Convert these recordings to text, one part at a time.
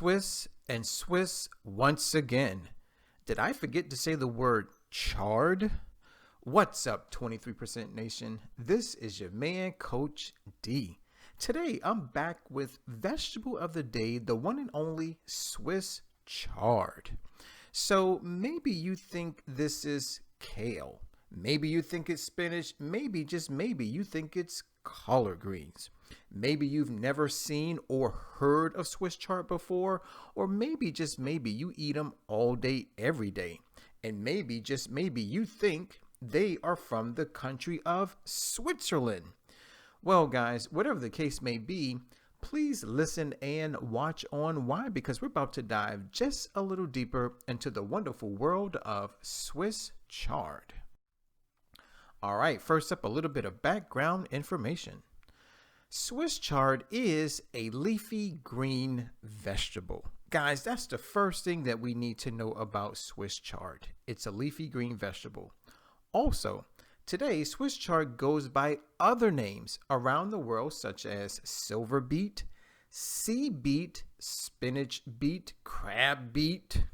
Swiss and Swiss once again. Did I forget to say the word chard? What's up, 23% Nation? This is your man, Coach D. Today, I'm back with vegetable of the day, the one and only Swiss chard. So maybe you think this is kale. Maybe you think it's spinach. Maybe, just maybe, you think it's collard greens. Maybe you've never seen or heard of Swiss chard before, or maybe, just maybe, you eat them all day, every day. And maybe, just maybe, you think they are from the country of Switzerland. Well, guys, whatever the case may be, please listen and watch on. Why? Because we're about to dive just a little deeper into the wonderful world of Swiss chard. All right, first up, a little bit of background information. Swiss chard is a leafy green vegetable. Guys, that's the first thing that we need to know about Swiss chard. It's a leafy green vegetable. Also, today, Swiss chard goes by other names around the world, such as silver beet, sea beet, spinach beet, crab beet.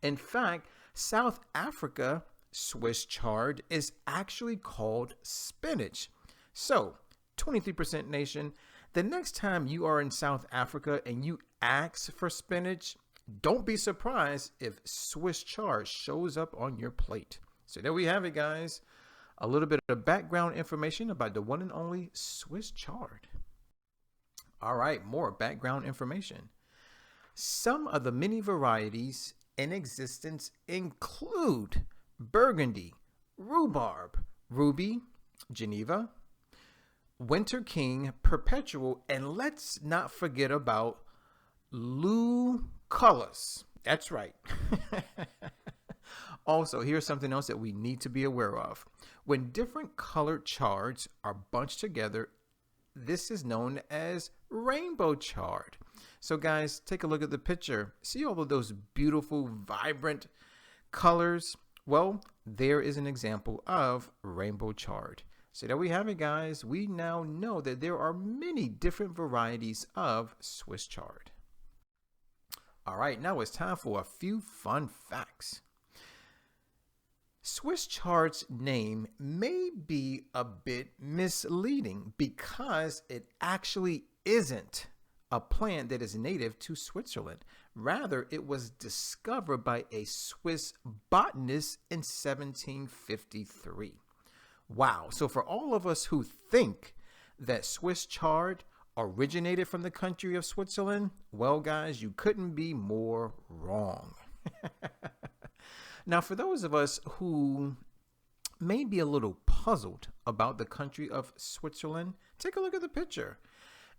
In fact, South Africa Swiss chard is actually called spinach. So, 23% Nation, the next time you are in South Africa and you ask for spinach, don't be surprised if Swiss chard shows up on your plate. So there we have it, guys. A little bit of background information about the one and only Swiss chard. All right, more background information. Some of the many varieties in existence include Burgundy, rhubarb, ruby, Geneva, Winter King, Perpetual, and let's not forget about Lucullus. That's right. Also, here's something else that we need to be aware of. When different colored chards are bunched together, this is known as rainbow chard. So guys, take a look at the picture. See all of those beautiful, vibrant colors? Well, there is an example of rainbow chard. So there we have it, guys. We now know that there are many different varieties of Swiss chard. All right, now it's time for a few fun facts. Swiss chard's name may be a bit misleading because it actually isn't a plant that is native to Switzerland. Rather, it was discovered by a Swiss botanist in 1753. Wow. So for all of us who think that Swiss chard originated from the country of Switzerland, well, guys, you couldn't be more wrong. Now, for those of us who may be a little puzzled about the country of Switzerland, take a look at the picture.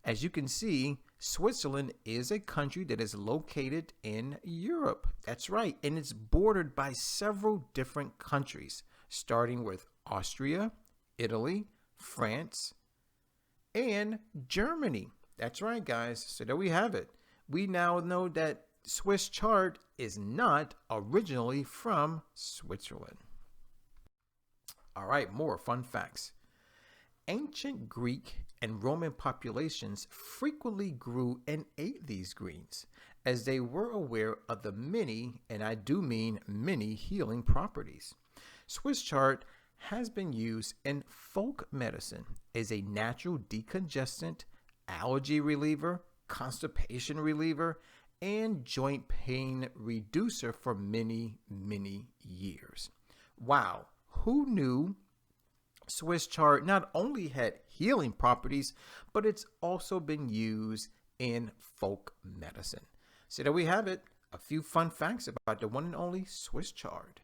As you can see, Switzerland is a country that is located in Europe. That's right. And it's bordered by several different countries, starting with Austria, Italy, France, and Germany. That's right, guys. So there we have it. We now know that Swiss chard is not originally from Switzerland. All right, more fun facts. Ancient Greek and Roman populations frequently grew and ate these greens, as they were aware of the many, and I do mean many, healing properties. Swiss chard has been used in folk medicine as a natural decongestant, allergy reliever, constipation reliever, and joint pain reducer for many, many years. Wow, who knew Swiss chard not only had healing properties, but it's also been used in folk medicine. So there we have it, a few fun facts about the one and only Swiss chard.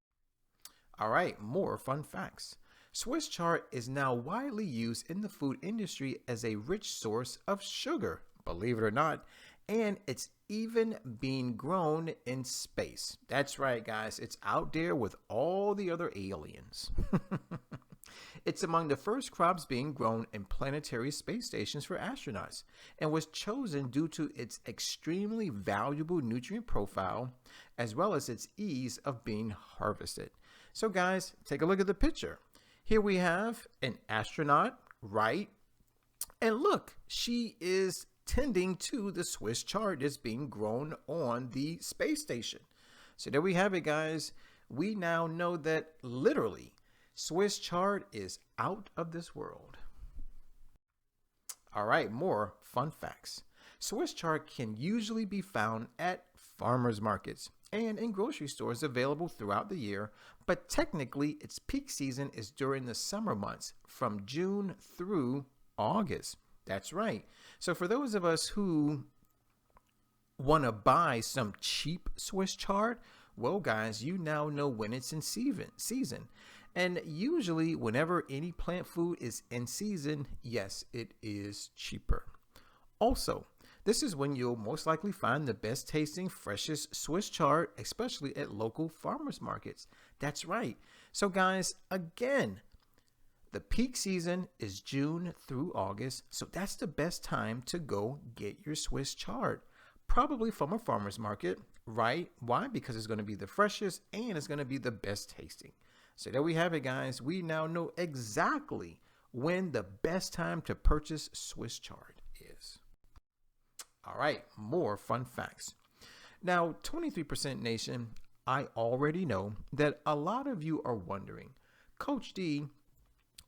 All right, more fun facts. Swiss chard is now widely used in the food industry as a rich source of sugar, believe it or not, and it's even being grown in space. That's right, guys. It's out there with all the other aliens. It's among the first crops being grown in planetary space stations for astronauts and was chosen due to its extremely valuable nutrient profile as well as its ease of being harvested. So guys, take a look at the picture. Here we have an astronaut, right? And look, she is tending to the Swiss chard that's being grown on the space station. So there we have it, guys. We now know that literally Swiss chard is out of this world. All right, more fun facts. Swiss chard can usually be found at farmers markets and in grocery stores available throughout the year, but technically its peak season is during the summer months from June through August. That's right. So for those of us who want to buy some cheap Swiss chard, well, guys, you now know when it's in season. And usually whenever any plant food is in season, yes, it is cheaper. Also, this is when you'll most likely find the best tasting, freshest Swiss chard, especially at local farmers markets. That's right. So guys, again, the peak season is June through August. So that's the best time to go get your Swiss chard. Probably from a farmer's market, right? Why? Because it's going to be the freshest and it's going to be the best tasting. So there we have it, guys. We now know exactly when the best time to purchase Swiss chard is. All right, more fun facts. Now, 23% Nation, I already know that a lot of you are wondering, Coach D,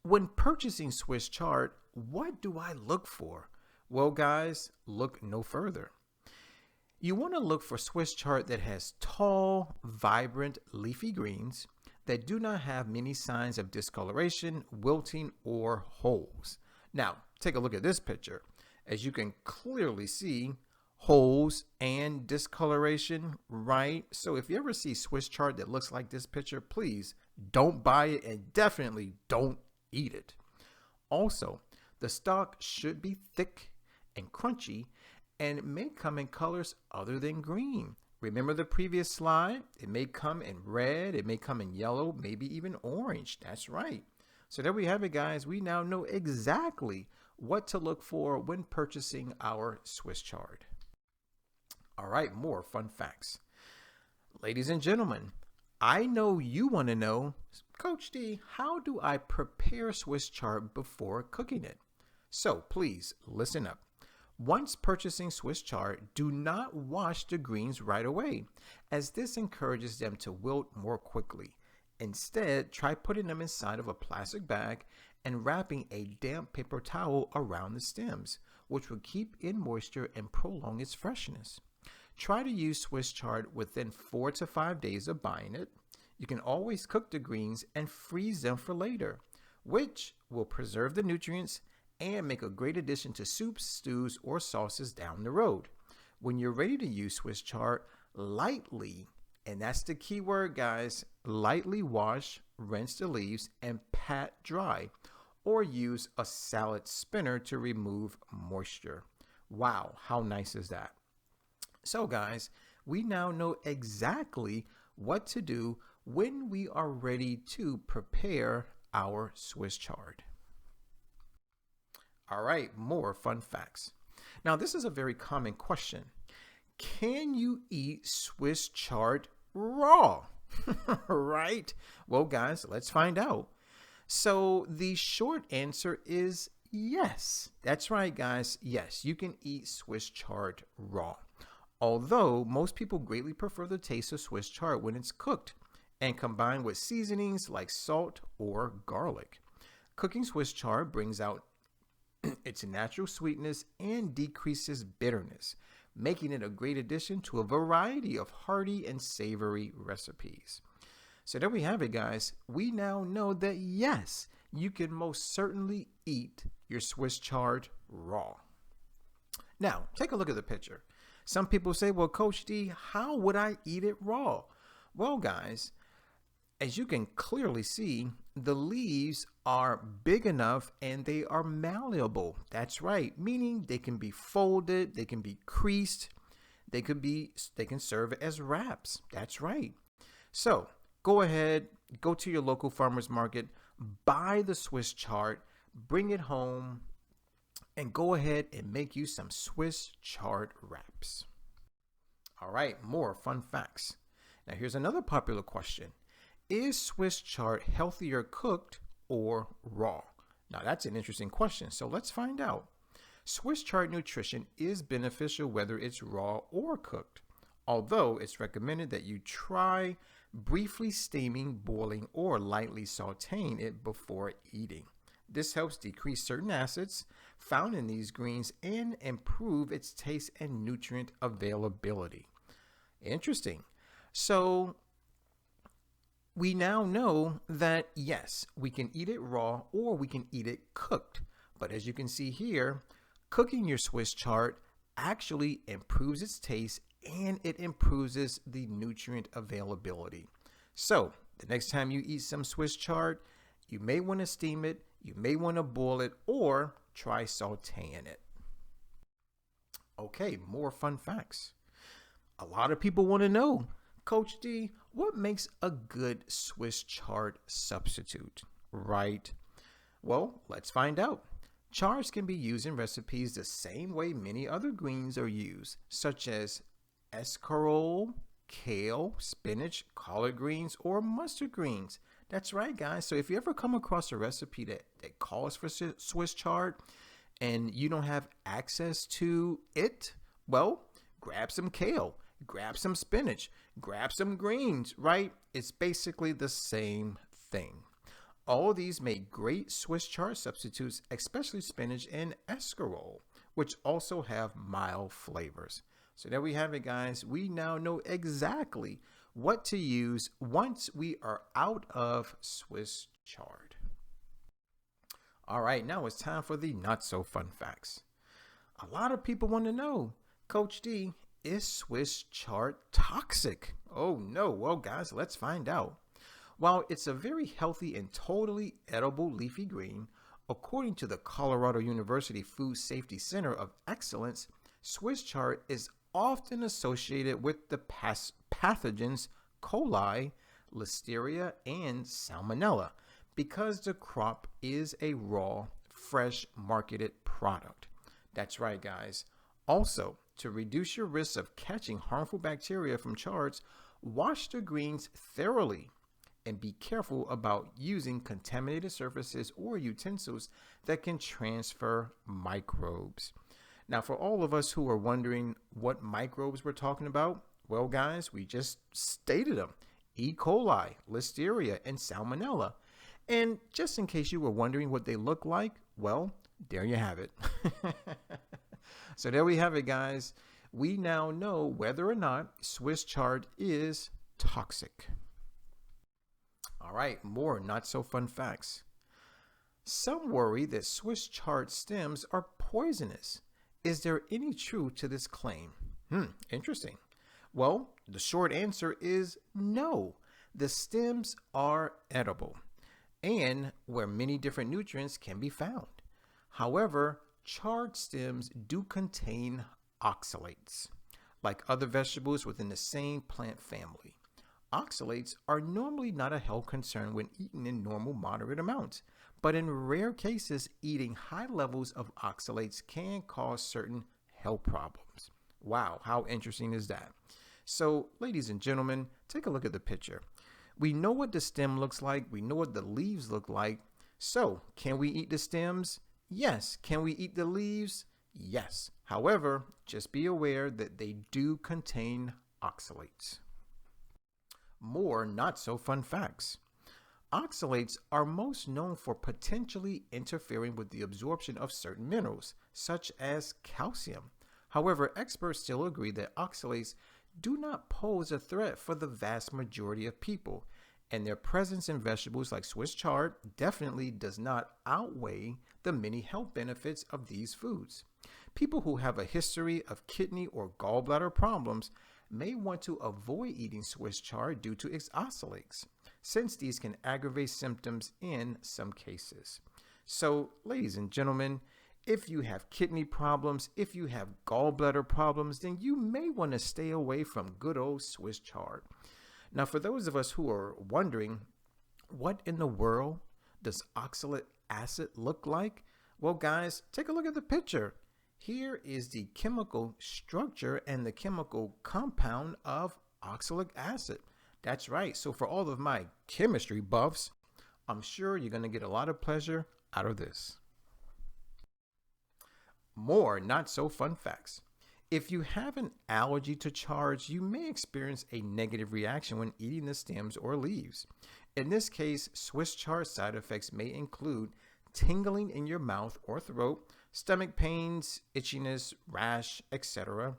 when purchasing Swiss chard, what do I look for? Well, guys, look no further. You want to look for Swiss chard that has tall, vibrant, leafy greens that do not have many signs of discoloration, wilting, or holes. Now, take a look at this picture. As you can clearly see, holes and discoloration, right? So if you ever see Swiss chard that looks like this picture, please don't buy it and definitely don't eat it. Also, the stalk should be thick and crunchy, and it may come in colors other than green. Remember the previous slide? It may come in red, it may come in yellow, maybe even orange. That's right. So there we have it, guys. We now know exactly what to look for when purchasing our Swiss chard. All right, more fun facts. Ladies and gentlemen, I know you want to know, Coach D, how do I prepare Swiss chard before cooking it? So please listen up. Once purchasing Swiss chard, do not wash the greens right away, as this encourages them to wilt more quickly. Instead, try putting them inside of a plastic bag and wrapping a damp paper towel around the stems, which will keep in moisture and prolong its freshness. Try to use Swiss chard within 4 to 5 days of buying it. You can always cook the greens and freeze them for later, which will preserve the nutrients and make a great addition to soups, stews, or sauces down the road. When you're ready to use Swiss chard, lightly, and that's the key word, guys, lightly wash, rinse the leaves, and pat dry, or use a salad spinner to remove moisture. Wow, how nice is that? So guys, we now know exactly what to do when we are ready to prepare our Swiss chard. All right, more fun facts. Now, this is a very common question. Can you eat Swiss chard raw? Right? Well, guys, let's find out. So the short answer is yes. That's right, guys. Yes, you can eat Swiss chard raw. Although most people greatly prefer the taste of Swiss chard when it's cooked and combined with seasonings like salt or garlic. Cooking Swiss chard brings out its natural sweetness and decreases bitterness, making it a great addition to a variety of hearty and savory recipes. So there we have it, guys. We now know that yes, you can most certainly eat your Swiss chard raw. Now, take a look at the picture. Some people say, well, Coach D, how would I eat it raw? Well, guys, as you can clearly see, the leaves are big enough and they are malleable. That's right, meaning they can be folded, they can be creased, they can serve as wraps. That's right. So go ahead, go to your local farmer's market, buy the Swiss chard, bring it home, and go ahead and make you some Swiss chard wraps. All right, more fun facts. Now here's another popular question. Is Swiss chard healthier cooked or raw? Now that's an interesting question, so let's find out. Swiss chard nutrition is beneficial whether it's raw or cooked, although it's recommended that you try briefly steaming, boiling, or lightly sauteing it before eating. This helps decrease certain acids found in these greens and improve its taste and nutrient availability. Interesting. So we now know that yes, we can eat it raw or we can eat it cooked. But as you can see here, cooking your Swiss chard actually improves its taste and it improves the nutrient availability. So the next time you eat some Swiss chard, you may want to steam it, you may want to boil it, or try sauteing it. Okay, more fun facts. A lot of people want to know, Coach D, what makes a good Swiss chard substitute, right? Well, let's find out. Chards can be used in recipes the same way many other greens are used, such as escarole, kale, spinach, collard greens, or mustard greens. That's right, guys. So if you ever come across a recipe that calls for Swiss chard and you don't have access to it, well, grab some kale, grab some spinach, grab some greens, right? It's basically the same thing. All of these make great Swiss chard substitutes, especially spinach and escarole, which also have mild flavors. So there we have it, guys. We now know exactly what to use once we are out of Swiss chard. All right, now it's time for the not so fun facts. A lot of people want to know, Coach D, is Swiss chard toxic? Oh no, well guys, let's find out. While it's a very healthy and totally edible leafy green, according to the Colorado University Food Safety Center of Excellence, Swiss chard is often associated with the pathogens coli, listeria, and salmonella because the crop is a raw, fresh marketed product. That's right, guys. Also, to reduce your risk of catching harmful bacteria from chards, wash the greens thoroughly and be careful about using contaminated surfaces or utensils that can transfer microbes. Now, for all of us who are wondering what microbes we're talking about, well, guys, we just stated them. E. coli, listeria, and salmonella. And just in case you were wondering what they look like, well, there you have it. So there we have it, guys. We now know whether or not Swiss chard is toxic. All right, more not so fun facts. Some worry that Swiss chard stems are poisonous. Is there any truth to this claim? Interesting. Well, the short answer is no. The stems are edible and where many different nutrients can be found. However, chard stems do contain oxalates, like other vegetables within the same plant family. Oxalates are normally not a health concern when eaten in normal moderate amounts, but in rare cases, eating high levels of oxalates can cause certain health problems. Wow, how interesting is that? So, ladies and gentlemen, take a look at the picture. We know what the stem looks like. We know what the leaves look like. So, can we eat the stems? Yes. Can we eat the leaves? Yes. However, just be aware that they do contain oxalates. More not so fun facts. Oxalates are most known for potentially interfering with the absorption of certain minerals, such as calcium. However, experts still agree that oxalates do not pose a threat for the vast majority of people, and their presence in vegetables like Swiss chard definitely does not outweigh the many health benefits of these foods. People who have a history of kidney or gallbladder problems may want to avoid eating Swiss chard due to its oxalates, since these can aggravate symptoms in some cases. So, ladies and gentlemen, if you have kidney problems, if you have gallbladder problems, then you may want to stay away from good old Swiss chard. Now, for those of us who are wondering, what in the world does oxalic acid look like? Well, guys, take a look at the picture. Here is the chemical structure and the chemical compound of oxalic acid. That's right. So for all of my chemistry buffs, I'm sure you're going to get a lot of pleasure out of this. more not so fun facts. If you have an allergy to chards, you may experience a negative reaction when eating the stems or leaves. In this case, Swiss chard side effects may include tingling in your mouth or throat, stomach pains, itchiness, rash, etc.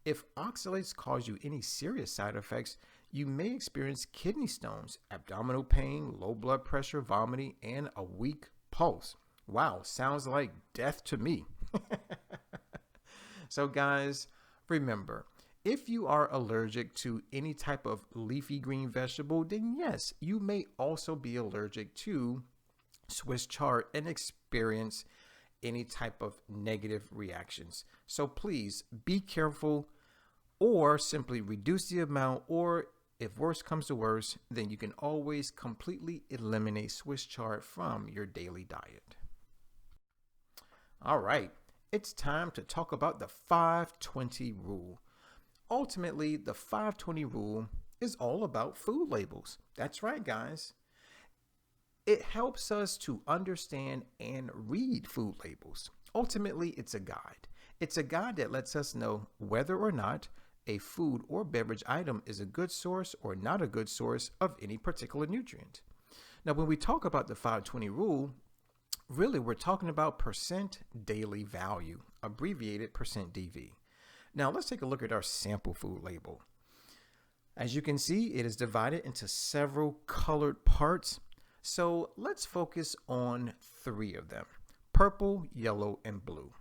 If oxalates cause you any serious side effects, you may experience kidney stones, abdominal pain, low blood pressure, vomiting, and a weak pulse. Wow, sounds like death to me. So guys, remember, if you are allergic to any type of leafy green vegetable, then yes, you may also be allergic to Swiss chard and experience any type of negative reactions. So please be careful, or simply reduce the amount, or if worse comes to worse, then you can always completely eliminate Swiss chard from your daily diet. All right, it's time to talk about the 520 rule. Ultimately, the 520 rule is all about food labels. That's right, guys. It helps us to understand and read food labels. Ultimately, it's a guide. It's a guide that lets us know whether or not a food or beverage item is a good source or not a good source of any particular nutrient. Now, when we talk about the 520 rule, really we're talking about percent daily value, abbreviated percent DV. Now, let's take a look at our sample food label. As you can see, it is divided into several colored parts. So let's focus on 3 of them: purple, yellow, and blue.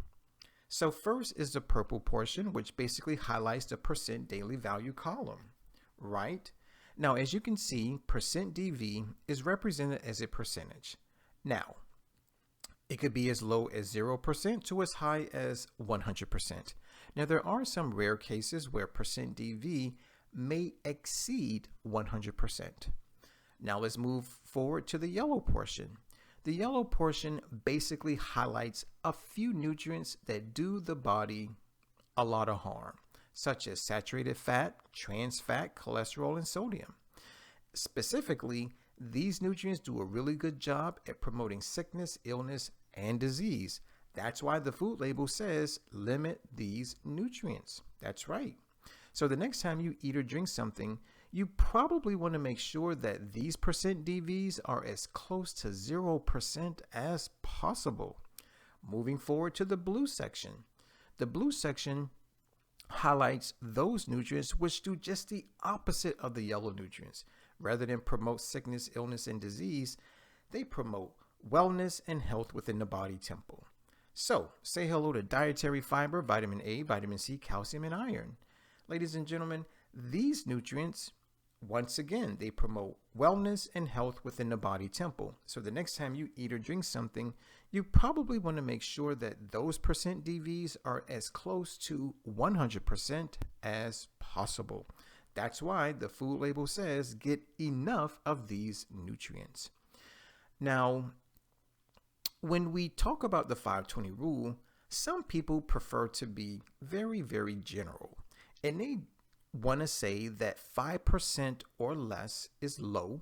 So first is the purple portion, which basically highlights the percent daily value column, right? Now, as you can see, percent DV is represented as a percentage. Now, it could be as low as 0% to as high as 100%. Now, there are some rare cases where percent DV may exceed 100%. Now, let's move forward to the yellow portion. The yellow portion basically highlights a few nutrients that do the body a lot of harm, such as saturated fat, trans fat, cholesterol, and sodium. Specifically, these nutrients do a really good job at promoting sickness, illness, and disease. That's why the food label says limit these nutrients. That's right. So the next time you eat or drink something, you probably want to make sure that these percent DVs are as close to 0% as possible. Moving forward to the blue section. The blue section highlights those nutrients which do just the opposite of the yellow nutrients. Rather than promote sickness, illness, and disease, they promote wellness and health within the body temple. So, say hello to dietary fiber, vitamin A, vitamin C, calcium, and iron. Ladies and gentlemen, these nutrients, once again, they promote wellness and health within the body temple. So the next time you eat or drink something, you probably want to make sure that those percent DVs are as close to 100% as possible. That's why the food label says get enough of these nutrients. Now, when we talk about the 520 rule, some people prefer to be very, very general, and they want to say that 5% or less is low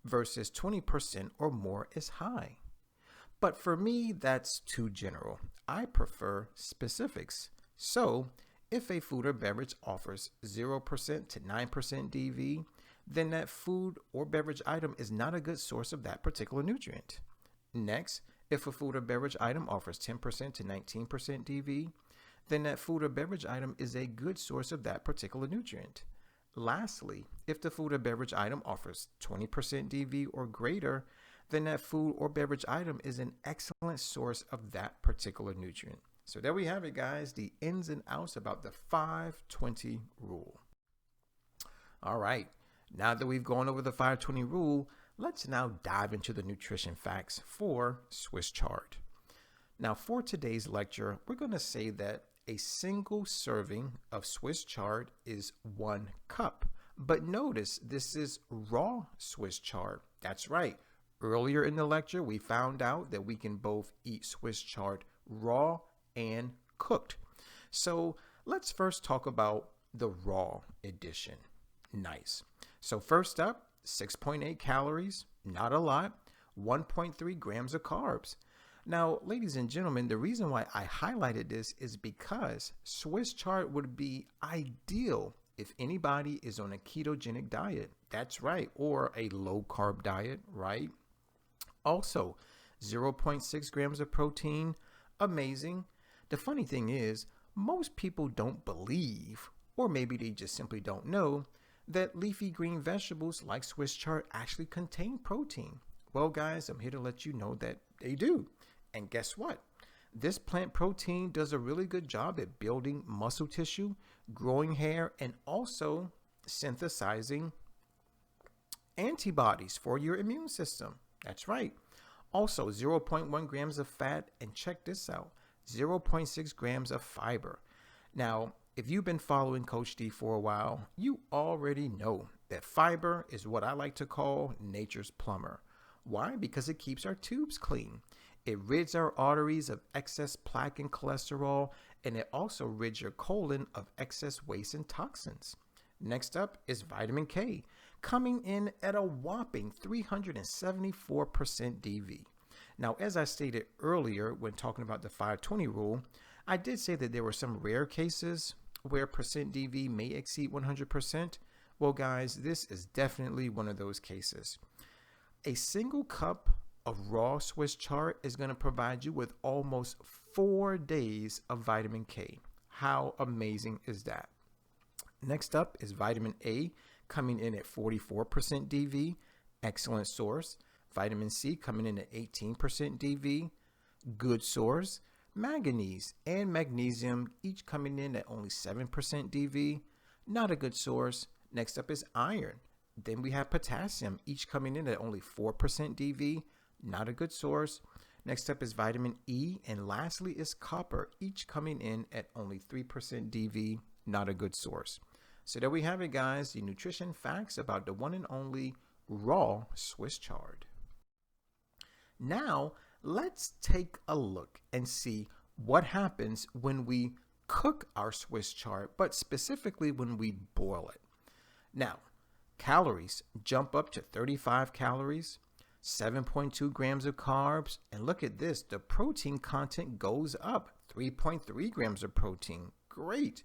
versus 20% or more is high. But for me, that's too general. I prefer specifics. So if a food or beverage offers 0% to 9% DV, then that food or beverage item is not a good source of that particular nutrient. Next, if a food or beverage item offers 10% to 19% DV, then that food or beverage item is a good source of that particular nutrient. Lastly, if the food or beverage item offers 20% DV or greater, then that food or beverage item is an excellent source of that particular nutrient. So there we have it, guys, the ins and outs about the 520 rule. All right, now that we've gone over the 520 rule, let's now dive into the nutrition facts for Swiss chard. Now, for today's lecture, we're going to say that a single serving of Swiss chard is 1 cup. But notice this is raw Swiss chard. That's right. Earlier in the lecture, we found out that we can both eat Swiss chard raw and cooked. So let's first talk about the raw edition. Nice. So first up, 6.8 calories, not a lot, 1.3 grams of carbs. Now, ladies and gentlemen, the reason why I highlighted this is because Swiss Chard would be ideal if anybody is on a ketogenic diet. That's right, or a low carb diet, right? Also, zero point 0.6 grams of protein, amazing. The funny thing is, most people don't believe, or maybe they just simply don't know, that leafy green vegetables like Swiss chard actually contain protein. Well, guys, I'm here to let you know that they do. And guess what? This plant protein does a really good job at building muscle tissue, growing hair, and also synthesizing antibodies for your immune system. That's right. Also, 0.1 grams of fat, and check this out, 0.6 grams of fiber. Now, if you've been following Coach D for a while, you already know that fiber is what I like to call nature's plumber. Why? Because it keeps our tubes clean. It rids our arteries of excess plaque and cholesterol, and it also rids your colon of excess waste and toxins. Next up is vitamin K, coming in at a whopping 374% DV. Now, as I stated earlier when talking about the 520 rule, I did say that there were some rare cases where percent DV may exceed 100%. Well, guys, this is definitely one of those cases. A single cup of raw Swiss chard is going to provide you with almost 4 days of vitamin K. How amazing is that? Next up is vitamin A, coming in at 44% DV. Excellent source. Vitamin C coming in at 18% DV. Good source. Manganese and magnesium each coming in at only 7% DV. Not a good source. Next up is iron. Then we have potassium, each coming in at only 4% DV. Not a good source. Next up is vitamin E. And lastly is copper, each coming in at only 3% DV. Not a good source. So there we have it, guys, the nutrition facts about the one and only raw Swiss chard. Now, let's take a look and see what happens when we cook our Swiss chard, but specifically when we boil it. Now, calories jump up to 35 calories, 7.2 grams of carbs, and look at this, the protein content goes up, 3.3 grams of protein. Great.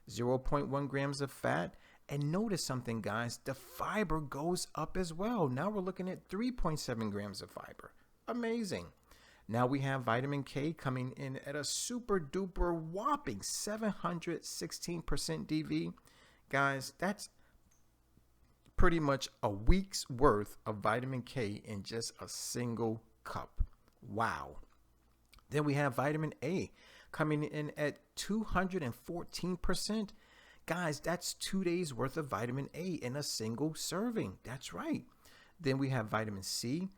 0.1 grams of fat. And notice something, guys, the fiber goes up as well. Now we're looking at 3.7 grams of fiber. Amazing. Now we have vitamin K coming in at a super duper whopping 716% DV. Guys, that's pretty much a week's worth of vitamin K in just a single cup. Wow. Then we have vitamin A coming in at 214%. Guys, that's 2 days worth of vitamin A in a single serving. That's right. Then we have vitamin C,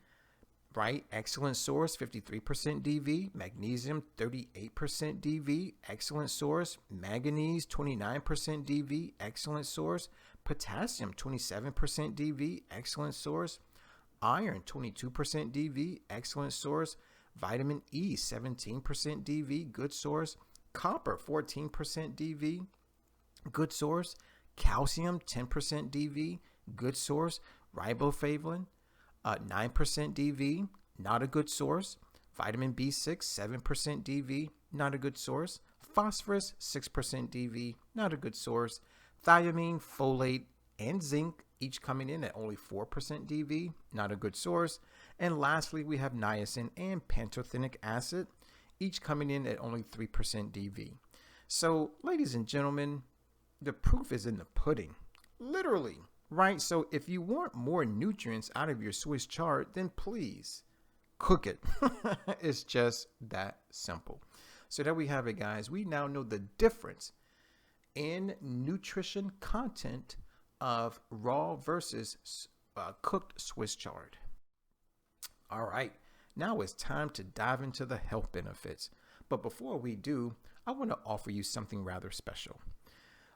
right? Excellent source, 53% DV. Magnesium, 38% DV. Excellent source. Manganese, 29% DV. Excellent source. Potassium, 27% DV. Excellent source. Iron, 22% DV. Excellent source. Vitamin E, 17% DV. Good source. Copper, 14% DV. Good source. Calcium, 10% DV. Good source. Riboflavin, 9% DV. Not a good source. Vitamin B6, 7% DV. Not a good source. Phosphorus, 6% DV. Not a good source. Thiamine, folate, and zinc, each coming in at only 4% DV. Not a good source. And lastly, we have niacin and pantothenic acid, each coming in at only 3% DV. So, ladies and gentlemen, the proof is in the pudding, literally, right? So if you want more nutrients out of your Swiss chard, then please cook it. It's just that simple. So there we have it, guys. We now know the difference in nutrition content of raw versus cooked Swiss chard. All right, now it's time to dive into the health benefits. But before we do, I want to offer you something rather special.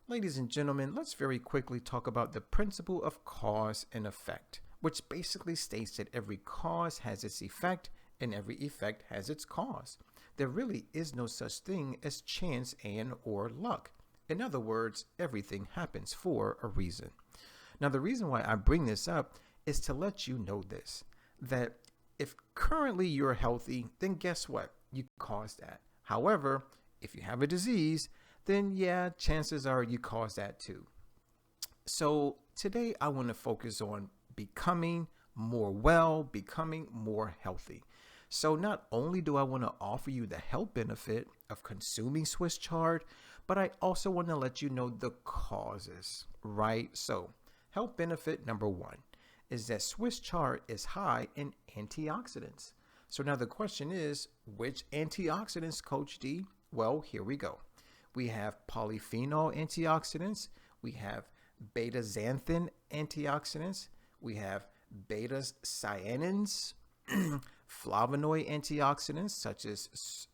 Ladies and gentlemen, let's very quickly talk about the principle of cause and effect, which basically states that every cause has its effect and every effect has its cause. There really is no such thing as chance and or luck. In other words, everything happens for a reason. Now, the reason why I bring this up is to let you know this, that if currently you're healthy, then guess what? You caused that. However, if you have a disease, then yeah, chances are you caused that too. So today I want to focus on becoming more well, becoming more healthy. So not only do I want to offer you the health benefit of consuming Swiss chard, but I also want to let you know the causes, right? So health benefit number one is that Swiss chard is high in antioxidants. So now the question is, which antioxidants, Coach D? Well, here we go. We have polyphenol antioxidants. We have beta-xanthin antioxidants. We have beta-cyanins, flavonoid antioxidants such as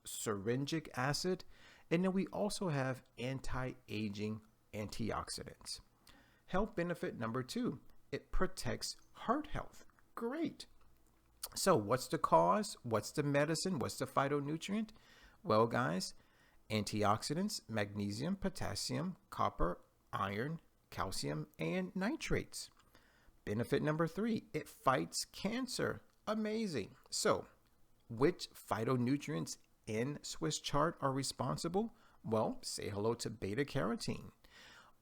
syringic acid, and then we also have anti-aging antioxidants. Health benefit number two, it protects heart health. Great. So what's the cause? What's the medicine? What's the phytonutrient? Well, guys, antioxidants, magnesium, potassium, copper, iron, calcium, and nitrates. Benefit number three, it fights cancer. Amazing. So, which phytonutrients in Swiss chard are responsible? Well, say hello to beta carotene.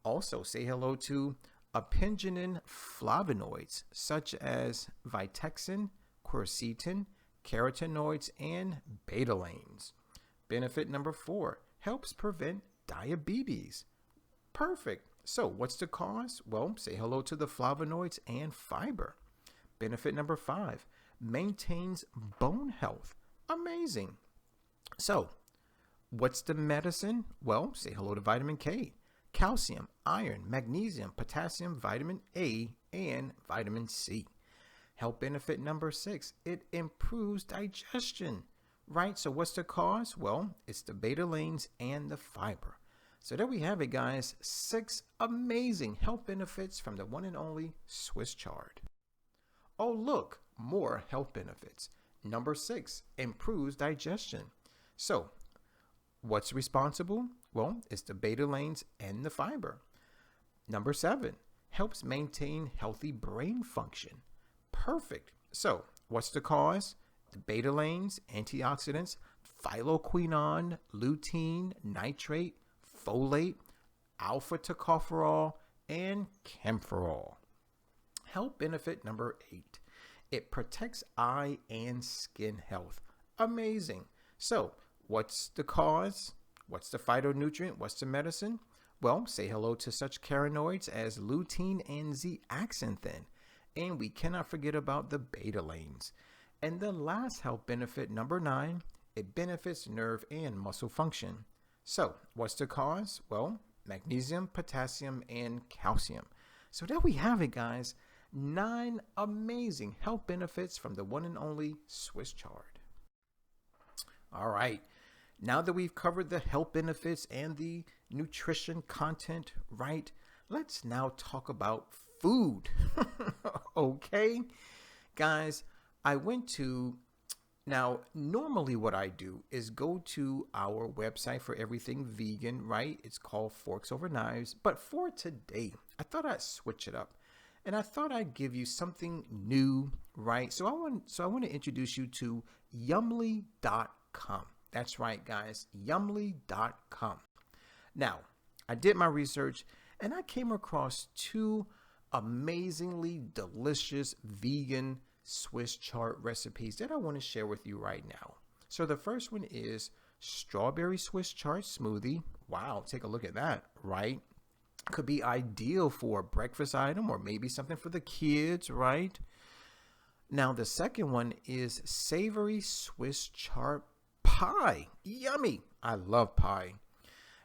Also, say hello to apigenin flavonoids such as vitexin, quercetin, carotenoids, and betalains. Benefit number four, helps prevent diabetes. Perfect. So what's the cause? Well, say hello to the flavonoids and fiber. Benefit number five, maintains bone health. Amazing. So what's the medicine? Well, say hello to vitamin K, calcium, iron, magnesium, potassium, vitamin A, and vitamin C. Health benefit number six, it improves digestion, right? So what's the cause? Well, it's the betalains and the fiber. So there we have it, guys. 6 amazing health benefits from the one and only Swiss chard. Oh, look, more health benefits. Number 6, improves digestion. So what's responsible? Well, it's the betalains and the fiber. Number 7, helps maintain healthy brain function. Perfect. So what's the cause? The betalains, antioxidants, phyloquinone, lutein, nitrate, folate, alpha tocopherol, and camphorol. Health benefit number 8, it protects eye and skin health. Amazing. So what's the cause? What's the phytonutrient? What's the medicine? Well, say hello to such carotenoids as lutein and zeaxanthin. And we cannot forget about the betalains. And the last health benefit, number 9, it benefits nerve and muscle function. So what's the cause? Well, magnesium, potassium, and calcium. So there we have it, guys. 9 amazing health benefits from the one and only Swiss chard. All right. Now that we've covered the health benefits and the nutrition content, right, let's now talk about food. Okay, guys, now normally what I do is go to our website for everything vegan, right? It's called Forks Over Knives. But for today, I thought I'd switch it up. And I thought I'd give you something new, right? So I want to introduce you to Yummly.com. That's right, guys, Yummly.com. Now, I did my research and I came across 2 amazingly delicious vegan Swiss chard recipes that I want to share with you right now. So the first one is strawberry Swiss chard smoothie. Wow, take a look at that, right? Could be ideal for a breakfast item or maybe something for the kids, right? Now the second one is savory Swiss chard pie. Yummy. I love pie.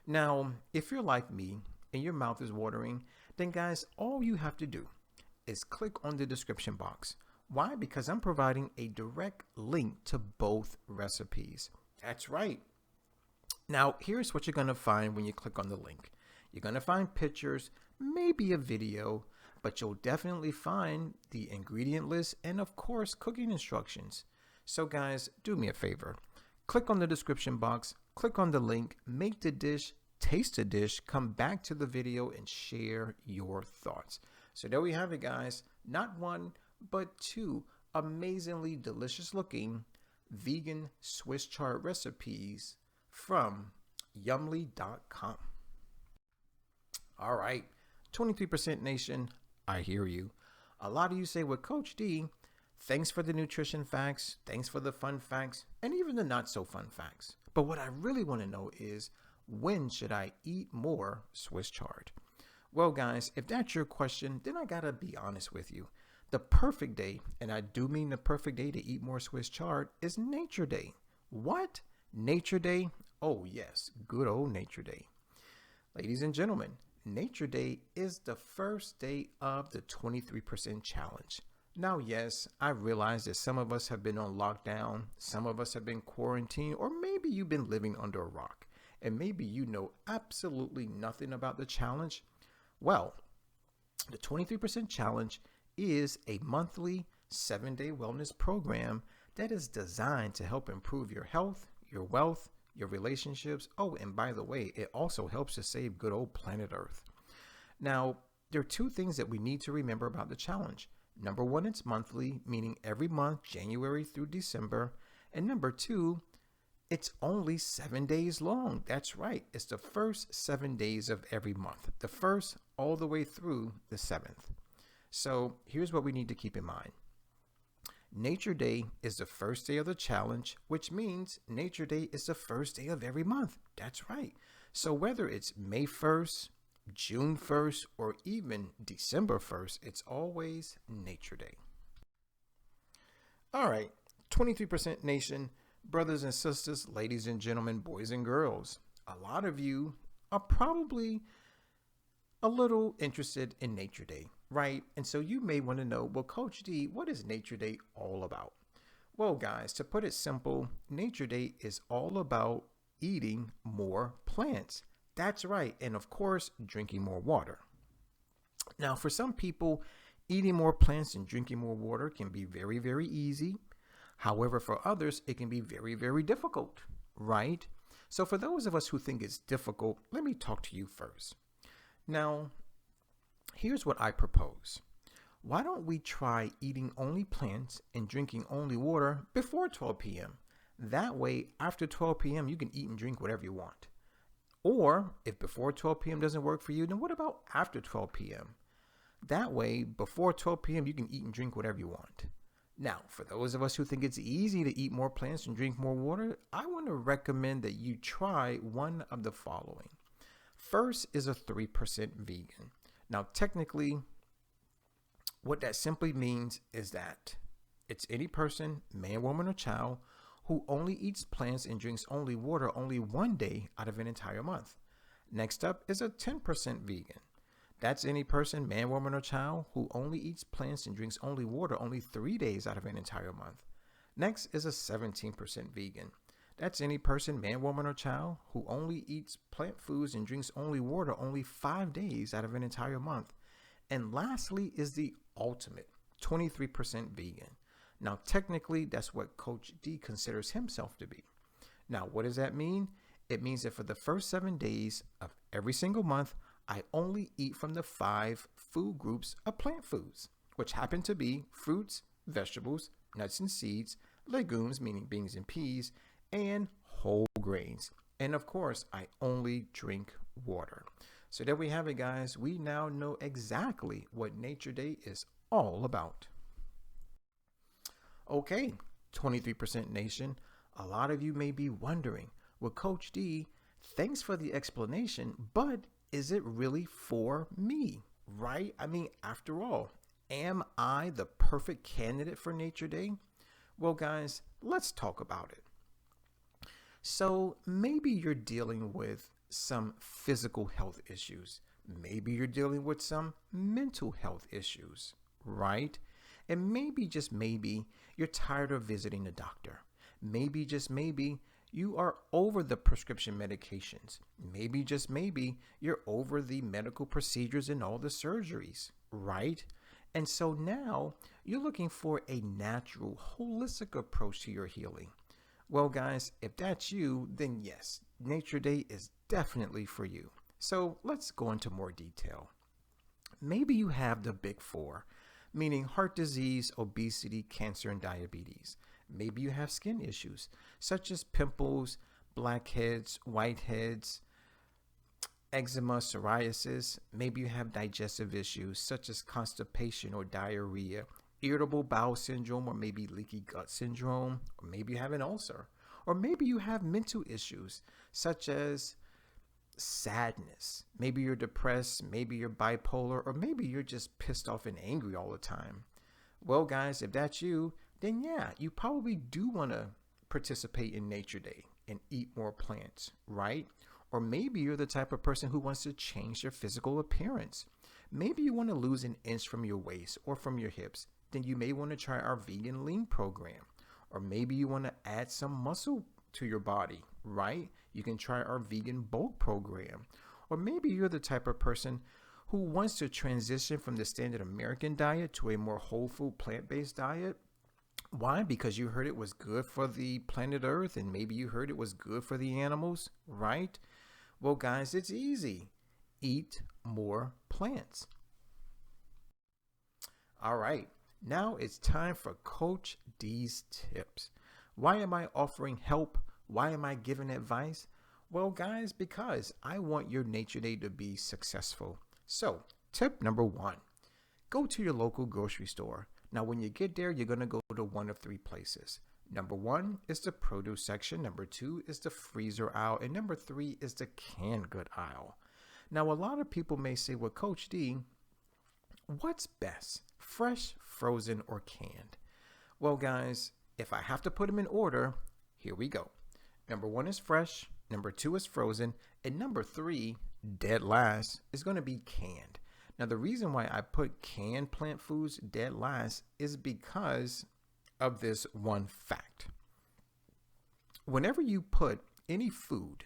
Now, if you're like me and your mouth is watering, then guys, all you have to do is click on the description box. Why? Because I'm providing a direct link to both recipes. That's right. Now, here's what you're going to find when you click on the link. You're going to find pictures, maybe a video, but you'll definitely find the ingredient list and, of course, cooking instructions. So, guys, do me a favor. Click on the description box, click on the link, make the dish, taste the dish, come back to the video and share your thoughts. So there we have it, guys. Not 1, but 2 amazingly delicious looking vegan Swiss chard recipes from yumly.com. All right, 23% Nation, I hear you. A lot of you say, well, Coach D, thanks for the nutrition facts, thanks for the fun facts, and even the not so fun facts. But what I really want to know is, when should I eat more Swiss chard? Well, guys, if that's your question, then I gotta be honest with you. The perfect day, and I do mean the perfect day to eat more Swiss chard, is Nature Day. What? Nature Day? Oh yes, good old Nature Day. Ladies and gentlemen, Nature Day is the first day of the 23% challenge. Now, yes, I realize that some of us have been on lockdown, some of us have been quarantined, or maybe you've been living under a rock, and maybe you know absolutely nothing about the challenge. Well, the 23% challenge is a monthly 7-day wellness program that is designed to help improve your health, your wealth, your relationships. Oh, and by the way, it also helps to save good old planet Earth. Now, there are two things that we need to remember about the challenge. Number one, it's monthly, meaning every month, January through December. And number two, it's only 7 days long. That's right. It's the first 7 days of every month, the first all the way through the 7th. So here's what we need to keep in mind. Nature Day is the first day of the challenge, which means Nature Day is the first day of every month. That's right. So whether it's May 1st, June 1st, or even December 1st, it's always Nature Day. All right, 23% Nation, brothers and sisters, ladies and gentlemen, boys and girls. A lot of you are probably a little interested in Nature Day, right? And so you may want to know, well, Coach D, what is Nature Day all about? Well, guys, to put it simple, Nature Day is all about eating more plants. That's right. And of course, drinking more water. Now, for some people, eating more plants and drinking more water can be very, very easy. However, for others, it can be very, very difficult, right? So for those of us who think it's difficult, let me talk to you first. Now, here's what I propose. Why don't we try eating only plants and drinking only water before 12 p.m.? That way, after 12 p.m., you can eat and drink whatever you want. Or if before 12 p.m. doesn't work for you, then what about after 12 p.m.? That way, before 12 p.m., you can eat and drink whatever you want. Now, for those of us who think it's easy to eat more plants and drink more water, I want to recommend that you try one of the following. First is a 3% vegan. Now, technically, what that simply means is that it's any person, man, woman, or child, who only eats plants and drinks only water only one day out of an entire month. Next up is a 10% vegan. That's any person, man, woman, or child, who only eats plants and drinks only water only 3 days out of an entire month. Next is a 17% vegan. That's any person, man, woman, or child, who only eats plant foods and drinks only water only 5 days out of an entire month. And lastly is the ultimate 23% vegan. Now, technically, that's what Coach D considers himself to be. Now, what does that mean? It means that for the first 7 days of every single month, I only eat from the 5 food groups of plant foods, which happen to be fruits, vegetables, nuts and seeds, legumes, meaning beans and peas, and whole grains. And of course, I only drink water. So there we have it, guys. We now know exactly what Nature Day is all about. Okay, 23% Nation. A lot of you may be wondering, well, Coach D, thanks for the explanation, but is it really for me, right? I mean, after all, am I the perfect candidate for Nature Day? Well, guys, let's talk about it. So maybe you're dealing with some physical health issues. Maybe you're dealing with some mental health issues, right? And maybe, just maybe, you're tired of visiting the doctor. Maybe, just maybe, you are over the prescription medications. Maybe, just maybe, you're over the medical procedures and all the surgeries, right? And so now you're looking for a natural, holistic approach to your healing. Well, guys, if that's you, then yes, Nature Day is definitely for you. So let's go into more detail. Maybe you have the big four. meaning heart disease, obesity, cancer, and diabetes. Maybe you have skin issues, such as pimples, blackheads, whiteheads, eczema, psoriasis. Maybe you have digestive issues, such as constipation or diarrhea, irritable bowel syndrome, or maybe leaky gut syndrome, or maybe you have an ulcer. Or maybe you have mental issues, such as sadness. Maybe you're depressed, maybe you're bipolar, or maybe you're just pissed off and angry all the time. Well, guys, if that's you, then yeah, you probably do want to participate in Nature Day and eat more plants, right? Or maybe you're the type of person who wants to change their physical appearance. Maybe you want to lose an inch from your waist or from your hips. Then you may want to try our vegan lean program. Or maybe you want to add some muscle to your body, right? You can try our vegan bulk program. Or maybe you're the type of person who wants to transition from the standard American diet to a more whole food plant-based diet. Why? Because you heard it was good for the planet Earth, and maybe you heard it was good for the animals, right? Well, guys, it's easy. Eat more plants. All right, now it's time for Coach D's tips. Why am I offering help? Why am I giving advice? Well, guys, because I want your Nature Day to be successful. So, tip number 1, go to your local grocery store. Now, when you get there, you're going to go to one of 3 places. Number 1 is the produce section. Number 2 is the freezer aisle. And number 3 is the canned good aisle. Now, a lot of people may say, well, Coach D, what's best, fresh, frozen, or canned? Well, guys, if I have to put them in order, here we go. Number 1 is fresh. Number 2 is frozen. And number 3, dead last, is going to be canned. Now, the reason why I put canned plant foods dead last is because of this one fact. Whenever you put any food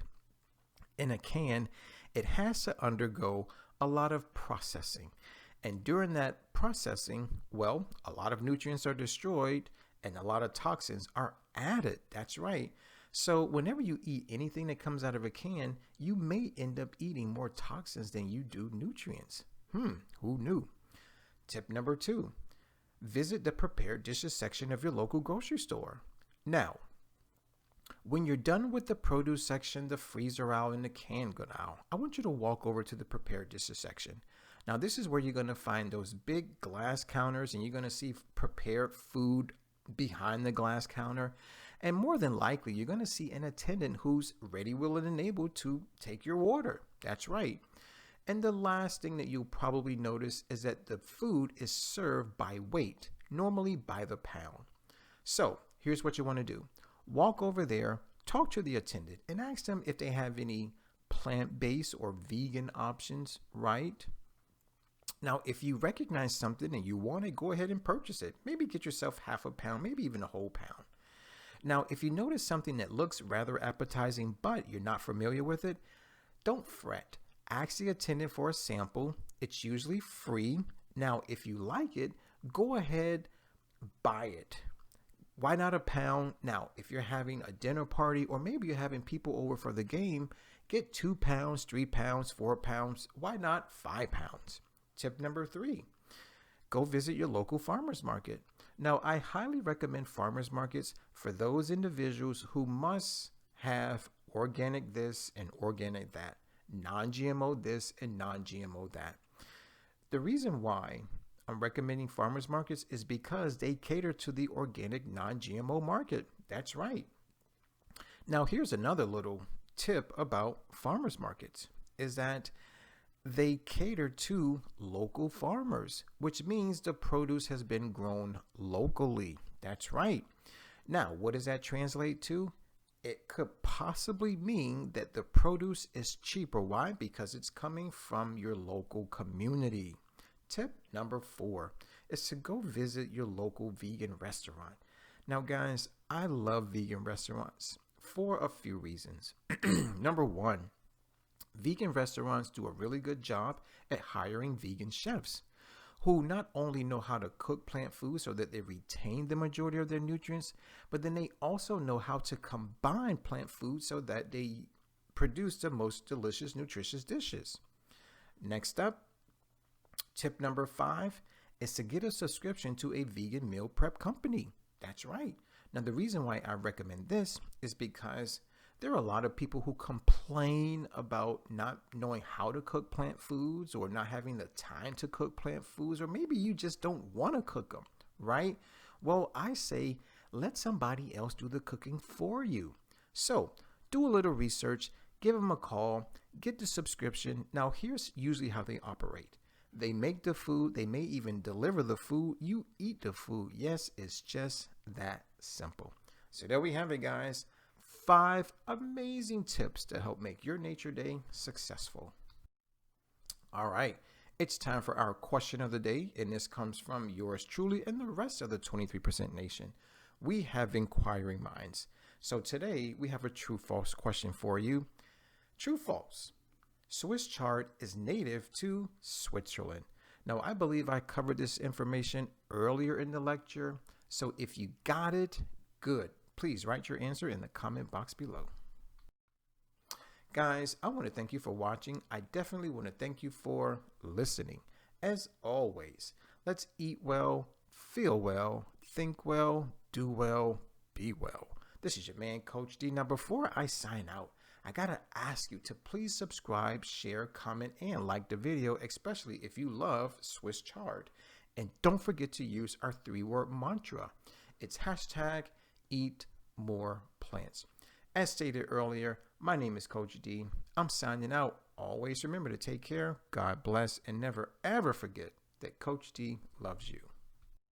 in a can, it has to undergo a lot of processing. And during that processing, well, a lot of nutrients are destroyed and a lot of toxins are added. That's right. So whenever you eat anything that comes out of a can, you may end up eating more toxins than you do nutrients. Who knew? Tip number 2, visit the prepared dishes section of your local grocery store. Now, when you're done with the produce section, the freezer aisle, and the canned good aisle, I want you to walk over to the prepared dishes section. Now, this is where you're going to find those big glass counters, and you're going to see prepared food behind the glass counter. And more than likely, you're going to see an attendant who's ready, willing, and able to take your order. That's right. And the last thing that you'll probably notice is that the food is served by weight, normally by the pound. So here's what you want to do. Walk over there, talk to the attendant, and ask them if they have any plant-based or vegan options, right? Now, if you recognize something and you want it, go ahead and purchase it. Maybe get yourself half a pound, maybe even a whole pound. Now, if you notice something that looks rather appetizing, but you're not familiar with it, don't fret. Ask the attendant for a sample. It's usually free. Now, if you like it, go ahead, buy it. Why not a pound? Now, if you're having a dinner party or maybe you're having people over for the game, get 2 pounds, 3 pounds, 4 pounds. Why not 5 pounds? Tip number 3, go visit your local farmer's market. Now, I highly recommend farmers markets for those individuals who must have organic this and organic that, non-GMO this and non-GMO that. The reason why I'm recommending farmers markets is because they cater to the organic non-GMO market. That's right. Now, here's another little tip about farmers markets is that they cater to local farmers, which means the produce has been grown locally. That's right. Now, what does that translate to? It could possibly mean that the produce is cheaper. Why? Because it's coming from your local community. Tip number 4 is to go visit your local vegan restaurant. Now, guys, I love vegan restaurants for a few reasons. Number 1, vegan restaurants do a really good job at hiring vegan chefs who not only know how to cook plant foods so that they retain the majority of their nutrients, but then they also know how to combine plant foods so that they produce the most delicious, nutritious dishes. Next up, tip number 5 is to get a subscription to a vegan meal prep company. That's right. Now, the reason why I recommend this is because there are a lot of people who complain about not knowing how to cook plant foods or not having the time to cook plant foods, or maybe you just don't want to cook them, right? Well, I say let somebody else do the cooking for you. So do a little research, give them a call, get the subscription. Now, here's usually how they operate. They make the food. They may even deliver the food. You eat the food. Yes, it's just that simple. So there we have it, guys. 5 amazing tips to help make your nature day successful. All right. It's time for our question of the day, and this comes from yours truly and the rest of the 23% Nation. We have inquiring minds. So today we have a true-false question for you. True-false. Swiss chard is native to Switzerland. Now, I believe I covered this information earlier in the lecture. So if you got it, good. Please write your answer in the comment box below. Guys, I want to thank you for watching. I definitely want to thank you for listening. As always, let's eat well, feel well, think well, do well, be well. This is your man, Coach D. Now, before I sign out, I got to ask you to please subscribe, share, comment, and like the video, especially if you love Swiss chard. And don't forget to use our 3-word mantra. It's hashtag eat more plants. As stated earlier, my name is Coach D. I'm signing out. Always remember to take care, God bless, and never ever forget that Coach D loves you.